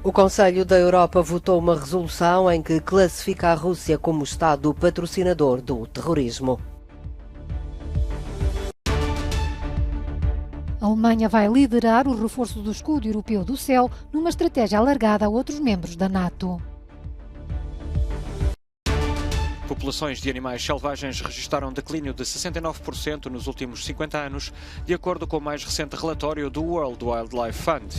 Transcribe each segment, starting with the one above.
O Conselho da Europa votou uma resolução em que classifica a Rússia como Estado patrocinador do terrorismo. A Alemanha vai liderar o reforço do escudo europeu do céu numa estratégia alargada a outros membros da NATO. Populações de animais selvagens registaram um declínio de 69% nos últimos 50 anos, de acordo com o mais recente relatório do World Wildlife Fund.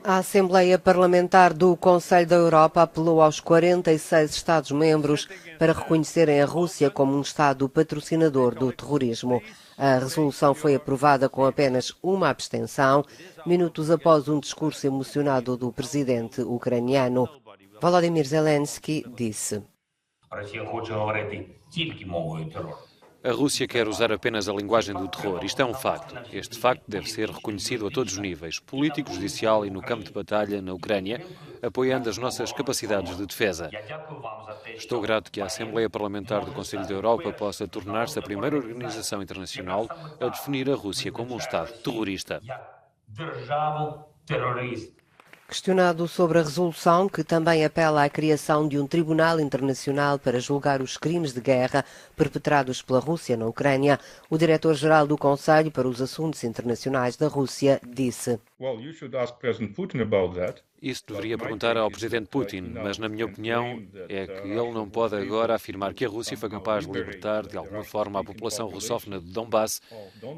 A Assembleia Parlamentar do Conselho da Europa apelou aos 46 Estados-membros para reconhecerem a Rússia como um Estado patrocinador do terrorismo. A resolução foi aprovada com apenas uma abstenção, minutos após um discurso emocionado do presidente ucraniano. Volodymyr Zelensky disse: A Rússia quer usar apenas a linguagem do terror. Isto é um facto. Este facto deve ser reconhecido a todos os níveis, político, judicial e no campo de batalha na Ucrânia, apoiando as nossas capacidades de defesa. Estou grato que a Assembleia Parlamentar do Conselho da Europa possa tornar-se a primeira organização internacional a definir a Rússia como um Estado terrorista. Questionado sobre a resolução, que também apela à criação de um tribunal internacional para julgar os crimes de guerra perpetrados pela Rússia na Ucrânia, o diretor-geral do Conselho para os Assuntos Internacionais da Rússia disse: Isso deveria perguntar ao presidente Putin, mas na minha opinião é que ele não pode agora afirmar que a Rússia foi capaz de libertar de alguma forma a população russófona de Donbass,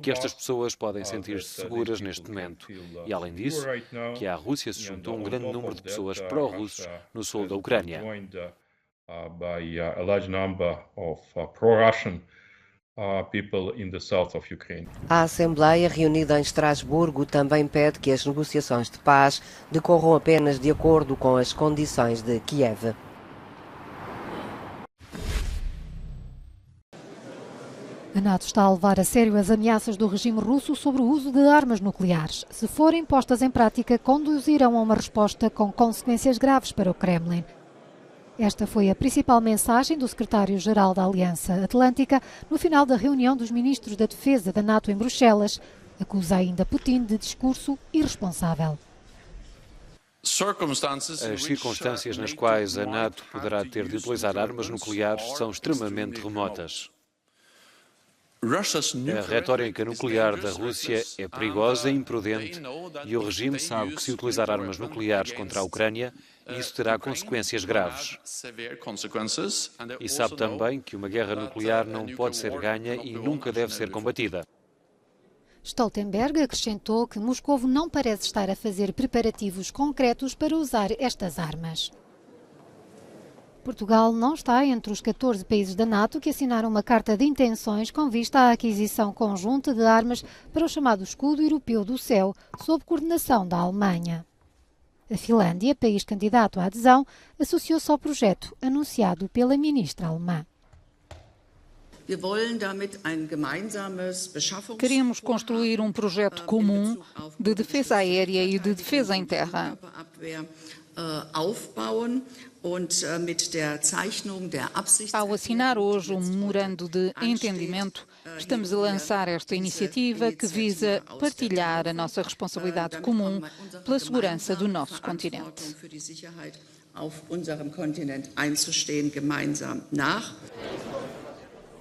que estas pessoas podem sentir-se seguras neste momento. E além disso, que à Rússia se juntou um grande número de pessoas pró-russos no sul da Ucrânia. A Assembleia, reunida em Estrasburgo, também pede que as negociações de paz decorram apenas de acordo com as condições de Kiev. A NATO está a levar a sério as ameaças do regime russo sobre o uso de armas nucleares. Se forem postas em prática, conduzirão a uma resposta com consequências graves para o Kremlin. Esta foi a principal mensagem do secretário-geral da Aliança Atlântica no final da reunião dos ministros da Defesa da NATO em Bruxelas. Acusa ainda Putin de discurso irresponsável. As circunstâncias nas quais a NATO poderá ter de utilizar armas nucleares são extremamente remotas. A retórica nuclear da Rússia é perigosa e imprudente e o regime sabe que se utilizar armas nucleares contra a Ucrânia, isso terá consequências graves. E sabe também que uma guerra nuclear não pode ser ganha e nunca deve ser combatida. Stoltenberg acrescentou que Moscovo não parece estar a fazer preparativos concretos para usar estas armas. Portugal não está entre os 14 países da NATO que assinaram uma carta de intenções com vista à aquisição conjunta de armas para o chamado Escudo Europeu do Céu, sob coordenação da Alemanha. A Finlândia, país candidato à adesão, associou-se ao projeto anunciado pela ministra alemã. Queremos construir um projeto comum de defesa aérea e de defesa em terra. Ao assinar hoje um memorando de entendimento, estamos a lançar esta iniciativa que visa partilhar a nossa responsabilidade comum pela segurança do nosso continente.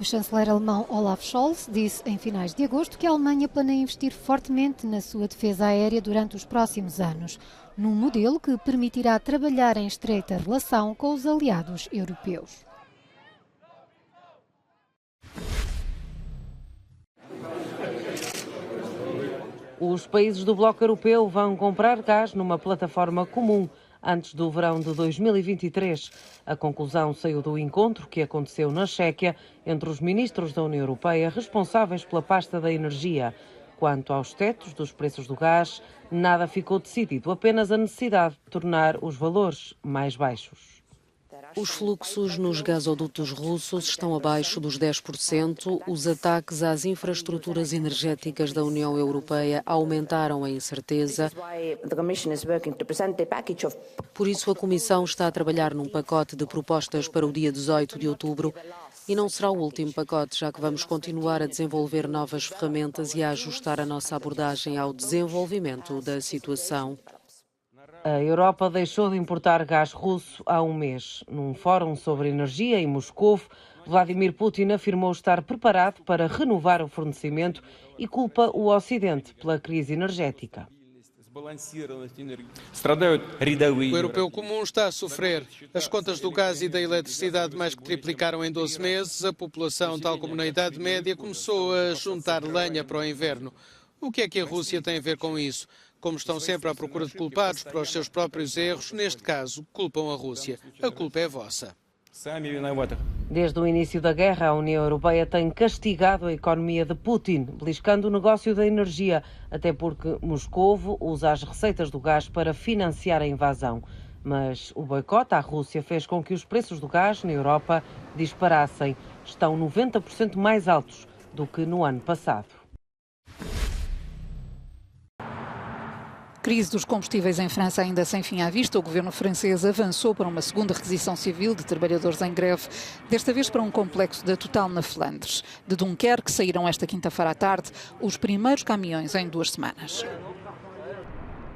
O chanceler alemão Olaf Scholz disse em finais de agosto que a Alemanha planeia investir fortemente na sua defesa aérea durante os próximos anos, num modelo que permitirá trabalhar em estreita relação com os aliados europeus. Os países do bloco europeu vão comprar gás numa plataforma comum antes do verão de 2023. A conclusão saiu do encontro que aconteceu na Chequia entre os ministros da União Europeia responsáveis pela pasta da energia. Quanto aos tetos dos preços do gás, nada ficou decidido, apenas a necessidade de tornar os valores mais baixos. Os fluxos nos gasodutos russos estão abaixo dos 10%. Os ataques às infraestruturas energéticas da União Europeia aumentaram a incerteza. Por isso, a Comissão está a trabalhar num pacote de propostas para o dia 18 de outubro. E não será o último pacote, já que vamos continuar a desenvolver novas ferramentas e a ajustar a nossa abordagem ao desenvolvimento da situação. A Europa deixou de importar gás russo há um mês. Num fórum sobre energia em Moscovo, Vladimir Putin afirmou estar preparado para renovar o fornecimento e culpa o Ocidente pela crise energética. O europeu comum está a sofrer. As contas do gás e da eletricidade mais que triplicaram em 12 meses. A população, tal como na Idade Média, começou a juntar lenha para o inverno. O que é que a Rússia tem a ver com isso? Como estão sempre à procura de culpados para os seus próprios erros, neste caso, culpam a Rússia. A culpa é vossa. Desde o início da guerra, a União Europeia tem castigado a economia de Putin, beliscando o negócio da energia, até porque Moscovo usa as receitas do gás para financiar a invasão. Mas o boicote à Rússia fez com que os preços do gás na Europa disparassem. Estão 90% mais altos do que no ano passado. Crise dos combustíveis em França ainda sem fim à vista. O governo francês avançou para uma segunda requisição civil de trabalhadores em greve, desta vez para um complexo da Total na Flandres. De Dunkerque saíram esta quinta-feira à tarde os primeiros caminhões em 2 semanas.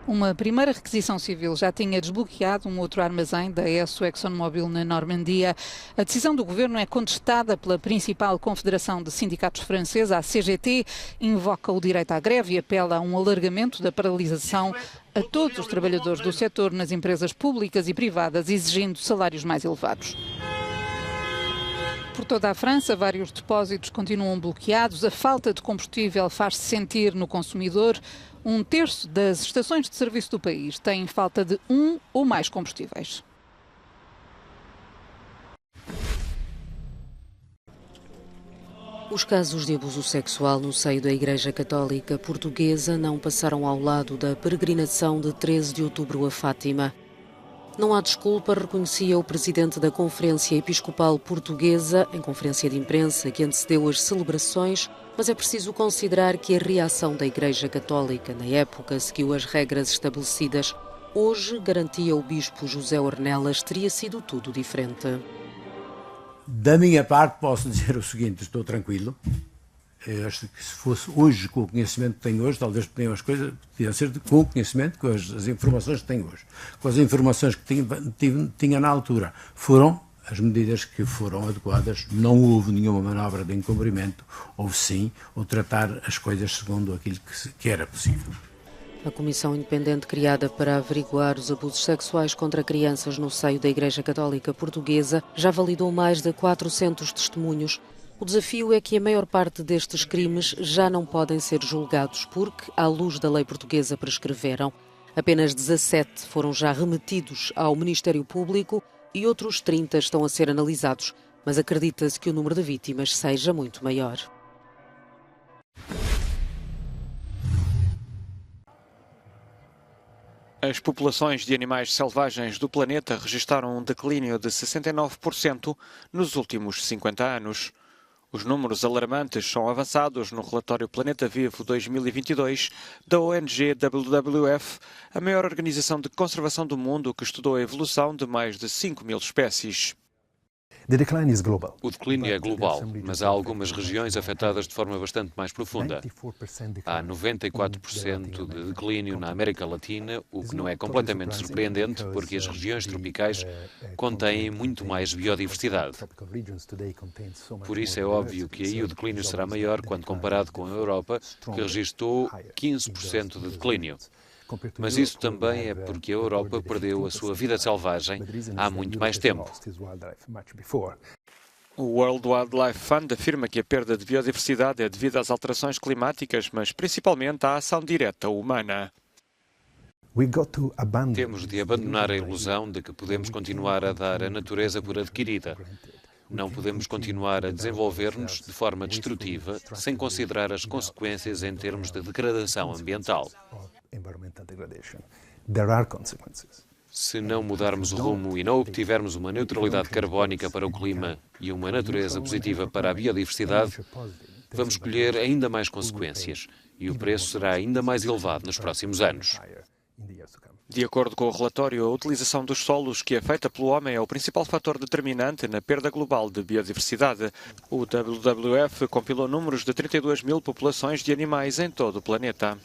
Uma primeira requisição civil já tinha desbloqueado um outro armazém da Esso ExxonMobil na Normandia. A decisão do governo é contestada pela principal confederação de sindicatos francesa, a CGT, invoca o direito à greve e apela a um alargamento da paralisação a todos os trabalhadores do setor nas empresas públicas e privadas, exigindo salários mais elevados. Por toda a França, vários depósitos continuam bloqueados. A falta de combustível faz-se sentir no consumidor. 1/3 das estações de serviço do país têm falta de um ou mais combustíveis. Os casos de abuso sexual no seio da Igreja Católica Portuguesa não passaram ao lado da peregrinação de 13 de outubro a Fátima. Não há desculpa, reconhecia o presidente da Conferência Episcopal Portuguesa em conferência de imprensa que antecedeu as celebrações, mas é preciso considerar que a reação da Igreja Católica na época seguiu as regras estabelecidas. Hoje, garantia o bispo José Ornelas, teria sido tudo diferente. Da minha parte posso dizer o seguinte, estou tranquilo. Eu acho que se fosse hoje, com o conhecimento que tenho hoje, talvez tenham as coisas, podiam ser com o conhecimento, com as informações que tenho hoje. Com as informações que tinha na altura, foram as medidas que foram adequadas, não houve nenhuma manobra de encobrimento, houve sim o tratar as coisas segundo aquilo que era possível. A comissão independente criada para averiguar os abusos sexuais contra crianças no seio da Igreja Católica Portuguesa já validou mais de 400 testemunhos. O desafio é que a maior parte destes crimes já não podem ser julgados porque, à luz da lei portuguesa, prescreveram. Apenas 17 foram já remetidos ao Ministério Público e outros 30 estão a ser analisados, mas acredita-se que o número de vítimas seja muito maior. As populações de animais selvagens do planeta registaram um declínio de 69% nos últimos 50 anos. Os números alarmantes são avançados no relatório Planeta Vivo 2022 da ONG WWF, a maior organização de conservação do mundo que estudou a evolução de mais de 5.000 espécies. O declínio é global, mas há algumas regiões afetadas de forma bastante mais profunda. Há 94% de declínio na América Latina, o que não é completamente surpreendente, porque as regiões tropicais contêm muito mais biodiversidade. Por isso é óbvio que aí o declínio será maior quando comparado com a Europa, que registrou 15% de declínio. Mas isso também é porque a Europa perdeu a sua vida selvagem há muito mais tempo. O World Wildlife Fund afirma que a perda de biodiversidade é devido às alterações climáticas, mas principalmente à ação direta humana. Temos de abandonar a ilusão de que podemos continuar a dar a natureza por adquirida. Não podemos continuar a desenvolver-nos de forma destrutiva sem considerar as consequências em termos de degradação ambiental. Se não mudarmos o rumo e não obtivermos uma neutralidade carbónica para o clima e uma natureza positiva para a biodiversidade, vamos colher ainda mais consequências e o preço será ainda mais elevado nos próximos anos. De acordo com o relatório, a utilização dos solos que é feita pelo homem é o principal fator determinante na perda global de biodiversidade. O WWF compilou números de 32 mil populações de animais em todo o planeta.